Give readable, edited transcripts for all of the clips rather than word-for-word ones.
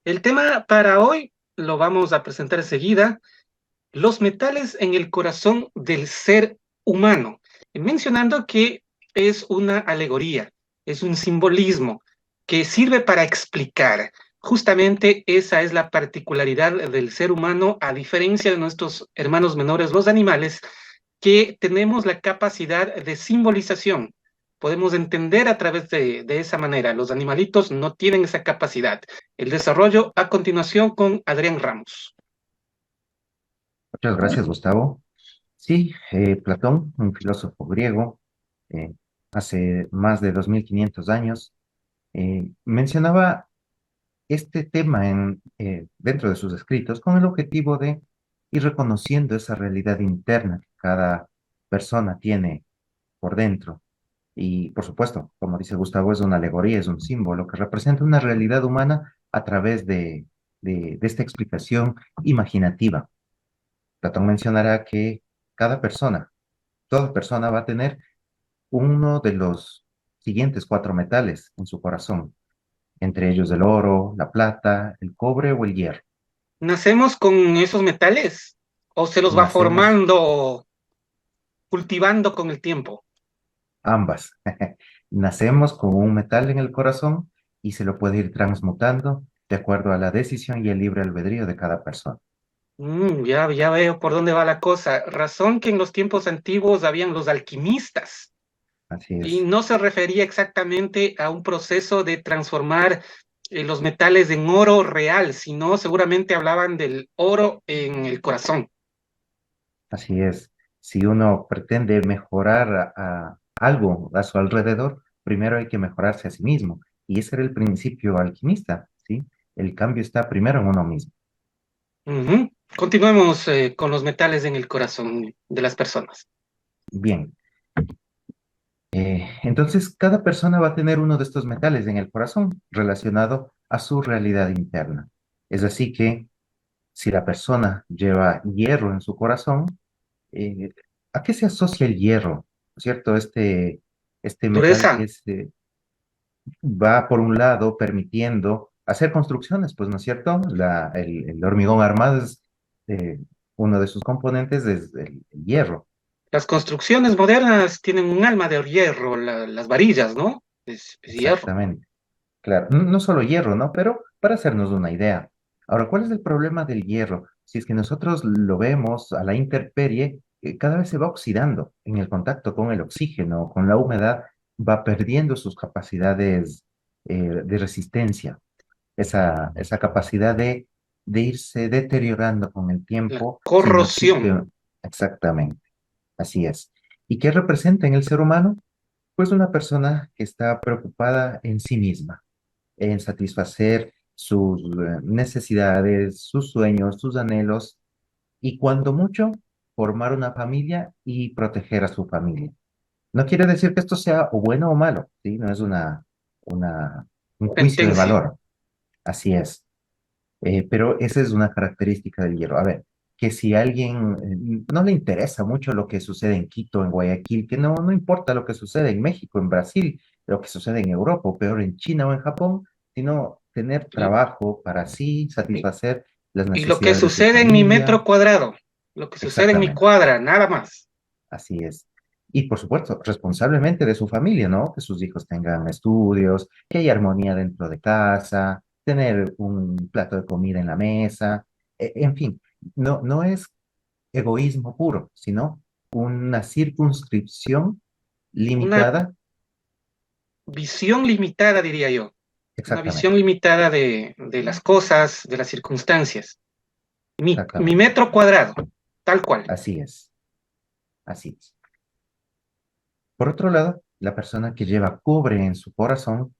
El tema para hoy lo vamos a presentar enseguida, los metales en el corazón del ser humano, mencionando que es una alegoría, es un simbolismo que sirve para explicar. Justamente esa es la particularidad del ser humano, a diferencia de nuestros hermanos menores, los animales, que tenemos la capacidad de simbolización. Podemos entender a través de esa manera. Los animalitos no tienen esa capacidad. El desarrollo a continuación con Adrián Ramos. Muchas gracias, Gustavo. Sí, Platón, un filósofo griego, eh, hace más de 2500 años, mencionaba este tema dentro de sus escritos con el objetivo de ir reconociendo esa realidad interna que cada persona tiene por dentro. Y, por supuesto, como dice Gustavo, es una alegoría, es un símbolo que representa una realidad humana a través de esta explicación imaginativa. Platón mencionará que cada persona, toda persona va a tener uno de los siguientes cuatro metales en su corazón, entre ellos el oro, la plata, el cobre o el hierro. ¿Nacemos con esos metales o se los va Nacemos formando, cultivando con el tiempo? ambas. Nacemos con un metal en el corazón y se lo puede ir transmutando de acuerdo a la decisión y el libre albedrío de cada persona. Ya veo por dónde va la cosa. Razón que en los tiempos antiguos habían los alquimistas Así y es. no se refería exactamente a un proceso de transformar los metales en oro real, sino seguramente hablaban del oro en el corazón. Así es. Si uno pretende mejorar algo a su alrededor, primero hay que mejorarse a sí mismo. Y ese era el principio alquimista, ¿sí? El cambio está primero en uno mismo. Ujú. Continuemos con los metales en el corazón de las personas. Bien, entonces cada persona va a tener uno de estos metales en el corazón relacionado a su realidad interna. Es así que si la persona lleva hierro en su corazón, eh, ¿a qué se asocia el hierro? ¿Cierto? Este metal Dureza, que va por un lado permitiendo hacer construcciones, pues, ¿no es cierto? El hormigón armado es eh, uno de sus componentes, es el hierro. las construcciones modernas tienen un alma de hierro, las varillas, ¿no? Es hierro. Exactamente. Claro, no solo hierro, ¿no? Pero para hacernos una idea. Ahora, ¿cuál es el problema del hierro? Si es que nosotros lo vemos a la intemperie, cada vez se va oxidando en el contacto con el oxígeno, con la humedad, va perdiendo sus capacidades de resistencia, esa capacidad de irse deteriorando con el La tiempo si no existe corrosión. exactamente. Así es. ¿Y qué representa en el ser humano? Pues una persona que está preocupada en sí misma, en satisfacer sus necesidades, sus sueños, sus anhelos y cuando mucho, formar una familia y proteger a su familia. No quiere decir que esto sea o bueno o malo, ¿sí? No es una, un juicio de Sentencia. valor. Así es. Pero esa es una característica del hierro. A ver, que si a alguien no le interesa mucho lo que sucede en Quito, en Guayaquil, que no importa lo que sucede en México, en Brasil, lo que sucede en Europa, o peor en China o en Japón, sino tener Y, trabajo para sí y- satisfacer las y lo que necesidades de su sucede en mi familia. metro cuadrado, lo que sucede en mi Exactamente, cuadra, nada más. así es. Y por supuesto, responsablemente de su familia, ¿no? Que sus hijos tengan estudios, que haya armonía dentro de casa, tener un plato de comida en la mesa, en fin, no es egoísmo puro, sino una circunscripción Una limitada, visión limitada, diría yo. Una visión exactamente, limitada de las cosas, de las circunstancias. Mi exactamente, metro cuadrado, tal cual. así es, así es. Por otro lado, la persona que lleva cobre en su corazón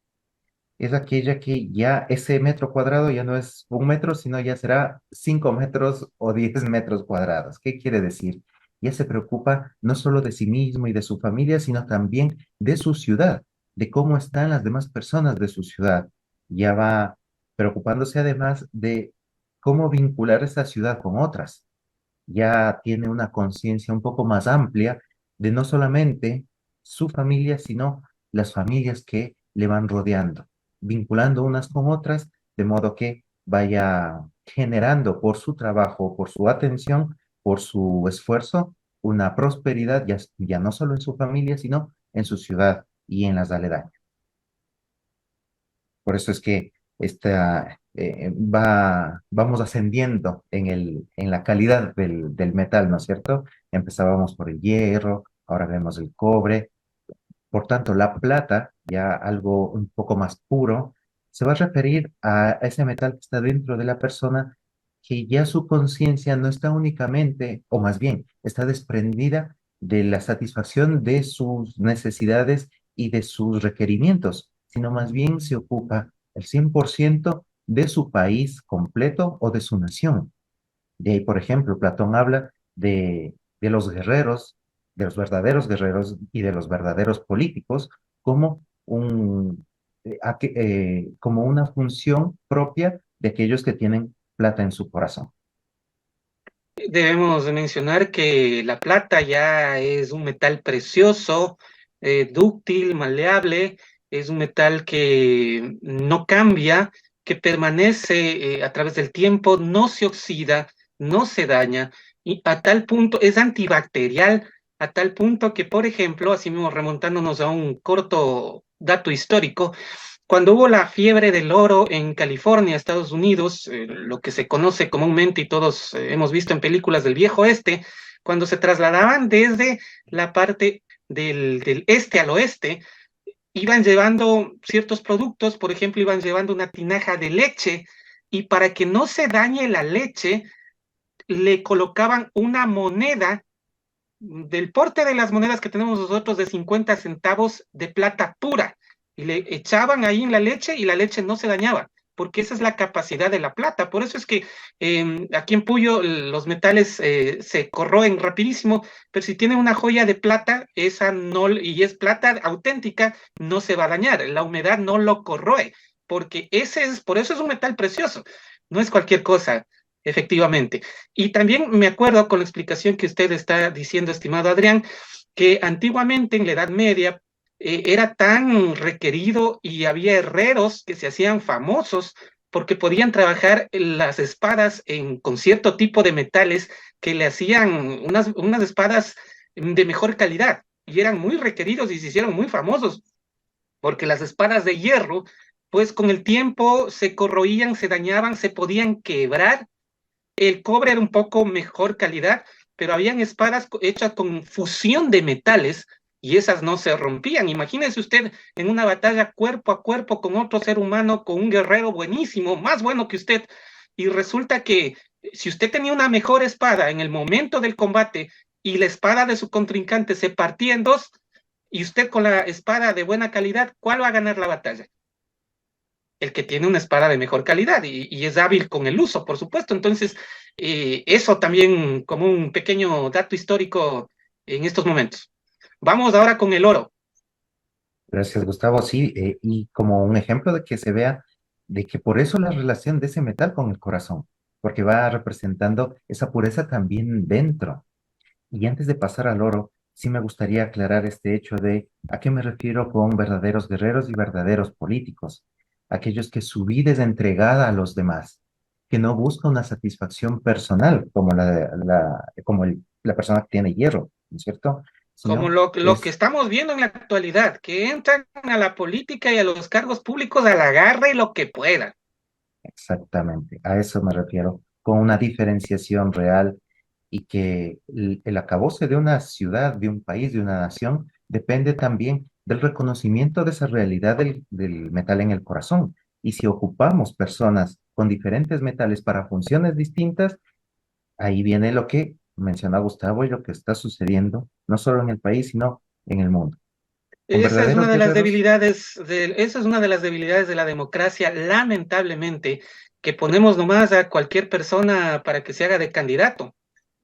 es aquella que ya ese metro cuadrado ya no es un metro, sino ya será 5 metros o 10 metros cuadrados. ¿Qué quiere decir? Ya se preocupa no solo de sí mismo y de su familia, sino también de su ciudad, de cómo están las demás personas de su ciudad. Ya va preocupándose además de cómo vincular esa ciudad con otras. Ya tiene una conciencia un poco más amplia de no solamente su familia, sino las familias que le van rodeando, vinculando unas con otras, de modo que vaya generando por su trabajo, por su atención, por su esfuerzo, una prosperidad ya no solo en su familia, sino en su ciudad y en las aledañas. Por eso es que vamos ascendiendo en la calidad del metal, ¿no es cierto? Empezábamos por el hierro, ahora vemos el cobre. Por tanto, la plata, ya algo un poco más puro, se va a referir a ese metal que está dentro de la persona, que ya su conciencia no está únicamente, o más bien, está desprendida de la satisfacción de sus necesidades y de sus requerimientos, sino más bien se ocupa el 100% de su país completo o de su nación. De ahí, por ejemplo, Platón habla de los guerreros, de los verdaderos guerreros y de los verdaderos políticos como como una función propia de aquellos que tienen plata en su corazón. Debemos de mencionar que la plata ya es un metal precioso, dúctil, maleable, es un metal que no cambia, que permanece a través del tiempo, no se oxida, no se daña, y a tal punto es antibacterial, a tal punto que, por ejemplo, así mismo remontándonos a un corto dato histórico, cuando hubo la fiebre del oro en California, Estados Unidos, lo que se conoce comúnmente y todos hemos visto en películas del viejo oeste, cuando se trasladaban desde la parte del este al oeste, iban llevando ciertos productos, por ejemplo, iban llevando una tinaja de leche y para que no se dañe la leche, le colocaban una moneda del porte de las monedas que tenemos nosotros de 50 centavos de plata pura y le echaban ahí en la leche y la leche no se dañaba, porque esa es la capacidad de la plata. Por eso es que aquí en Puyo los metales se corroen rapidísimo, pero si tiene una joya de plata, esa no, y es plata auténtica, no se va a dañar, la humedad no lo corroe, porque por eso es un metal precioso, no es cualquier cosa. Efectivamente. Y también me acuerdo con la explicación que usted está diciendo, estimado Adrián, que antiguamente en la Edad Media era tan requerido y había herreros que se hacían famosos porque podían trabajar las espadas con cierto tipo de metales que le hacían unas espadas de mejor calidad y eran muy requeridos y se hicieron muy famosos porque las espadas de hierro, pues con el tiempo se corroían, se dañaban, se podían quebrar. El cobre era un poco mejor calidad, pero habían espadas hechas con fusión de metales y esas no se rompían. Imagínese usted en una batalla cuerpo a cuerpo con otro ser humano, con un guerrero buenísimo, más bueno que usted, y resulta que si usted tenía una mejor espada en el momento del combate y la espada de su contrincante se partía en dos, y usted con la espada de buena calidad, ¿cuál va a ganar la batalla? El que tiene una espada de mejor calidad y es hábil con el uso, por supuesto. Entonces, eso también como un pequeño dato histórico en estos momentos. Vamos ahora con el oro. Gracias, Gustavo. Sí, y como un ejemplo de que se vea de que por eso la relación de ese metal con el corazón, porque va representando esa pureza también dentro. Y antes de pasar al oro, sí me gustaría aclarar este hecho de a qué me refiero con verdaderos guerreros y verdaderos políticos. Aquellos que su vida es entregada a los demás, que no busca una satisfacción personal como la persona que tiene hierro, ¿no es cierto? Como Sino lo que estamos viendo en la actualidad, que entran a la política y a los cargos públicos a la garra y lo que puedan. exactamente, a eso me refiero, con una diferenciación real y que el acabose de una ciudad, de un país, de una nación, depende también del reconocimiento de esa realidad del metal en el corazón. Y si ocupamos personas con diferentes metales para funciones distintas, ahí viene lo que menciona Gustavo y lo que está sucediendo, no solo en el país, sino en el mundo. Con Esa es una verdaderos de las guerreros, debilidades esa es una de las debilidades de la democracia, lamentablemente, que ponemos nomás a cualquier persona para que se haga de candidato.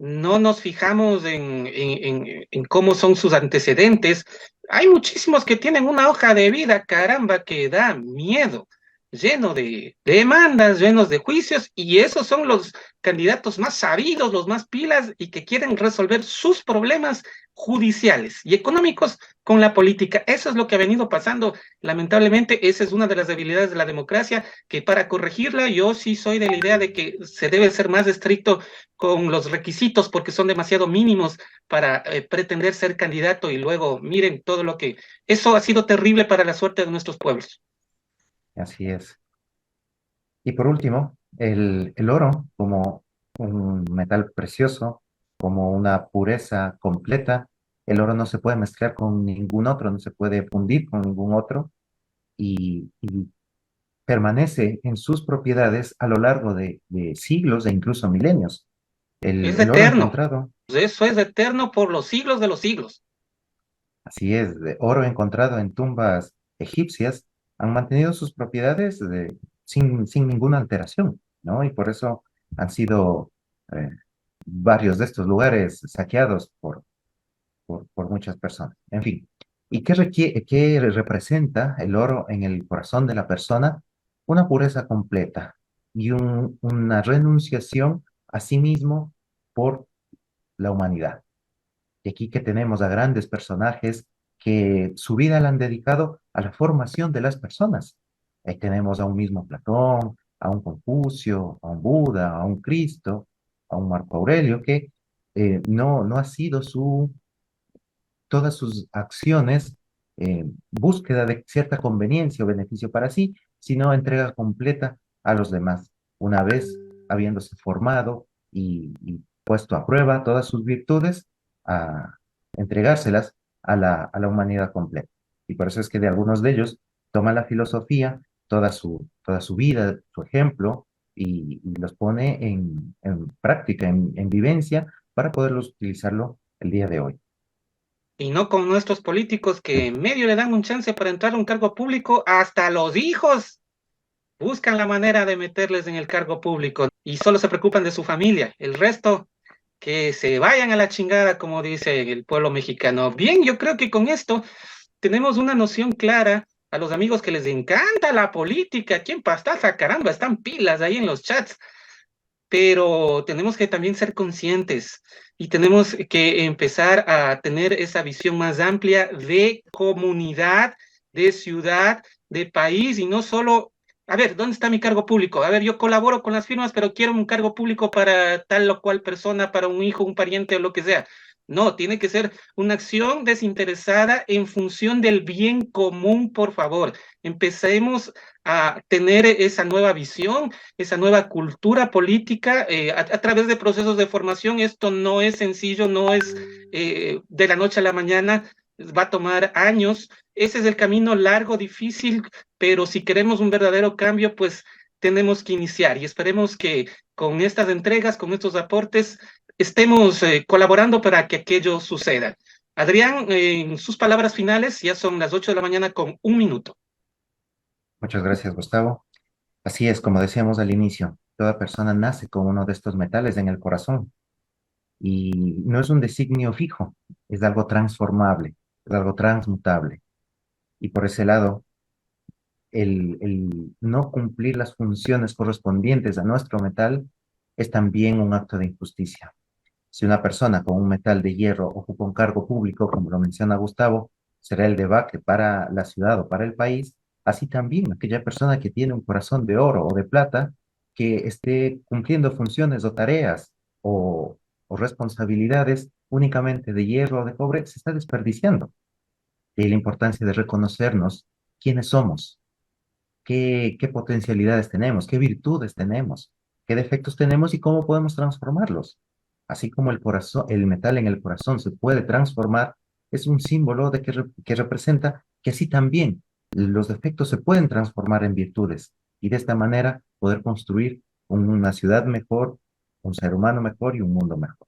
No nos fijamos en cómo son sus antecedentes. Hay muchísimos que tienen una hoja de vida, caramba, que da miedo. lleno de demandas, llenos de juicios, y esos son los candidatos más sabidos, los más pilas, y que quieren resolver sus problemas judiciales y económicos con la política. Eso es lo que ha venido pasando. Lamentablemente, esa es una de las debilidades de la democracia, que para corregirla, yo sí soy de la idea de que se debe ser más estricto con los requisitos, porque son demasiado mínimos para pretender ser candidato, y luego miren todo lo que... Eso ha sido terrible para la suerte de nuestros pueblos. Así es. Y por último, el oro como un metal precioso, como una pureza completa. El oro no se puede mezclar con ningún otro, no se puede fundir con ningún otro y permanece en sus propiedades a lo largo de siglos e incluso milenios. Es El oro eterno. encontrado, Eso es eterno por los siglos de los siglos. así es, de oro encontrado en tumbas egipcias, han mantenido sus propiedades sin ninguna alteración, ¿no? Y por eso han sido eh, varios de estos lugares saqueados por muchas personas. En fin, ¿y qué representa el oro en el corazón de la persona? Una pureza completa y una renunciación a sí mismo por la humanidad. Y aquí que tenemos a grandes personajes que su vida la han dedicado a la formación de las personas. Ahí tenemos a un mismo Platón, a un Confucio, a un Buda, a un Cristo, a un Marco Aurelio, que no ha sido todas sus acciones búsqueda de cierta conveniencia o beneficio para sí, sino entrega completa a los demás, una vez habiéndose formado y puesto a prueba todas sus virtudes, a entregárselas a la humanidad completa. Y por eso es que de algunos de ellos toma la filosofía, toda su vida, su ejemplo, y los pone en práctica, en vivencia, para poderlos utilizarlo el día de hoy. Y no con nuestros políticos, que en medio le dan un chance para entrar a un cargo público, hasta los hijos buscan la manera de meterles en el cargo público y solo se preocupan de su familia. El resto, que se vayan a la chingada, como dice el pueblo mexicano. Bien, yo creo que con esto tenemos una noción clara. A los amigos que les encanta la política, ¿quién pastaza? Caramba, están pilas ahí en los chats, pero tenemos que también ser conscientes y tenemos que empezar a tener esa visión más amplia de comunidad, de ciudad, de país, y no solo, a ver, ¿dónde está mi cargo público? A ver, yo colaboro con las firmas, pero quiero un cargo público para tal o cual persona, para un hijo, un pariente o lo que sea. No, tiene que ser una acción desinteresada en función del bien común, por favor. Empecemos a tener esa nueva visión, esa nueva cultura política a través de procesos de formación. Esto no es sencillo, no es de la noche a la mañana, va a tomar años. Ese es el camino largo, difícil, pero si queremos un verdadero cambio, pues tenemos que iniciar, y esperemos que con estas entregas, con estos aportes, estemos colaborando para que aquello suceda. Adrián, en sus palabras finales, ya son las 8 de la mañana con un minuto. Muchas gracias, Gustavo. Así es, como decíamos al inicio, toda persona nace con uno de estos metales en el corazón y no es un designio fijo, es algo transformable, es algo transmutable. Y por ese lado, el no cumplir las funciones correspondientes a nuestro metal es también un acto de injusticia. Si una persona con un metal de hierro ocupa un cargo público, como lo menciona Gustavo, será el debate para la ciudad o para el país. Así también aquella persona que tiene un corazón de oro o de plata, que esté cumpliendo funciones o tareas o responsabilidades únicamente de hierro o de cobre, se está desperdiciando. Y la importancia de reconocernos quiénes somos, qué potencialidades tenemos, qué virtudes tenemos, qué defectos tenemos y cómo podemos transformarlos. Así como el corazón, el metal en el corazón se puede transformar, es un símbolo de que representa que así también los defectos se pueden transformar en virtudes y de esta manera poder construir una ciudad mejor, un ser humano mejor y un mundo mejor.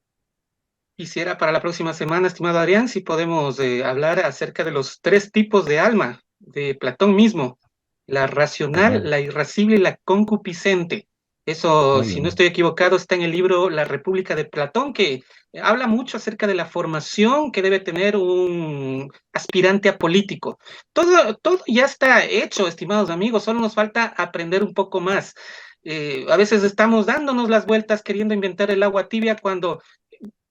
Quisiera para la próxima semana, estimado Adrián, si podemos hablar acerca de los tres tipos de alma de Platón mismo: la racional, Genial. la irascible y la concupiscente. Eso, Muy si no bien. estoy equivocado, está en el libro La República de Platón, que habla mucho acerca de la formación que debe tener un aspirante a político. Todo ya está hecho, estimados amigos, solo nos falta aprender un poco más. A veces estamos dándonos las vueltas queriendo inventar el agua tibia cuando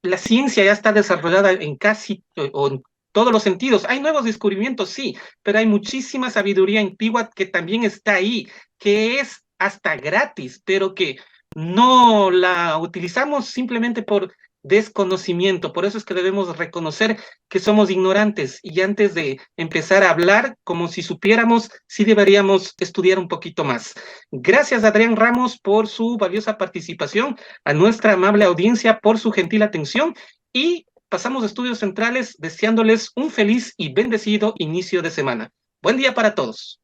la ciencia ya está desarrollada en casi o en todos los sentidos. Hay nuevos descubrimientos, sí, pero hay muchísima sabiduría antigua que también está ahí, que es hasta gratis, pero que no la utilizamos simplemente por desconocimiento. Por eso es que debemos reconocer que somos ignorantes y antes de empezar a hablar como si supiéramos, sí deberíamos estudiar un poquito más. Gracias, Adrián Ramos, por su valiosa participación, a nuestra amable audiencia por su gentil atención y pasamos a Estudios Centrales deseándoles un feliz y bendecido inicio de semana. Buen día para todos.